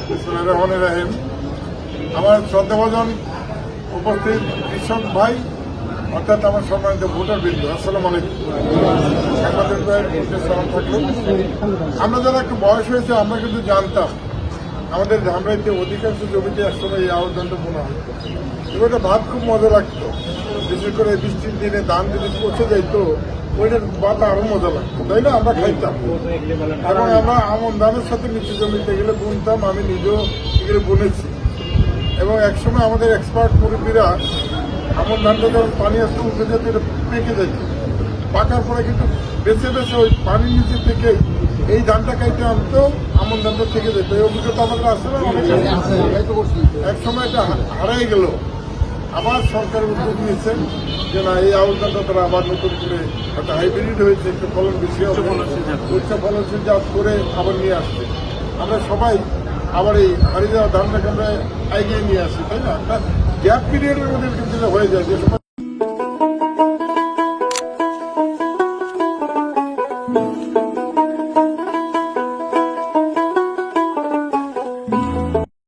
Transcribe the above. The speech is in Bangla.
বিসমিল্লাহির রহমানির রহিম। আমার শ্রদ্ধাভাজন উপস্থিত কৃষক ভাই অর্থাৎ আমার সম্মানিত ভোটার বৃন্দ, আসসালামু আলাইকুম। সাংবাদিক ভাইয়ের প্রতি সালাম থাকলো। আমরা যারা একটু বয়স হয়েছে আমরা কিন্তু জানতাম আমাদের ধামরাইতে অধিকাংশ জমিতে একসময় এই আউশ ধানটা বোনা হতো এবং এটা ভাত খুব মজা লাগতো। বিশেষ করে বৃষ্টির দিনে ধান যদি পচে যাইতো ওইটার ভাত আরো মজা লাগতো, তাই না? আমরা খাইতাম এবং আমরা আমন ধানের সাথে নিচু জমিতে গেলে বুনতাম। আমি নিজেও এগুলো বুনেছি এবং একসময় আমাদের এক্সপার্ট মুরব্বীরা আমন ধানটা যখন পানি আসতে উঠে যেত এটা পেকে যেত। পাকার পরে কিন্তু বেছে বেছে ওই পানির নিচে থেকে এই ধানটা কাইতে আনতো, আমন ধানটা থেকে যেত। এই অভিজ্ঞতা আমাদের আসে না? এক সময় এটা হারাই গেল। আবার সরকার উদ্যোগ নিয়েছেন যে না, এই আউশ ধানটা তারা আবার নতুন করে একটা হাইব্রিড হয়েছে, একটু ফলন বেশি হবে, উচ্চ ফলনশীল জাত করে আবার নিয়ে আসছে। আমরা সবাই আবার এই হারিয়ে যাওয়া ধানটাকে আমরা এগিয়ে নিয়ে আসি, তাই না? একটা গ্যাপ পিরিয়ডের মধ্যে কিন্তু হয়ে যায় যে সময়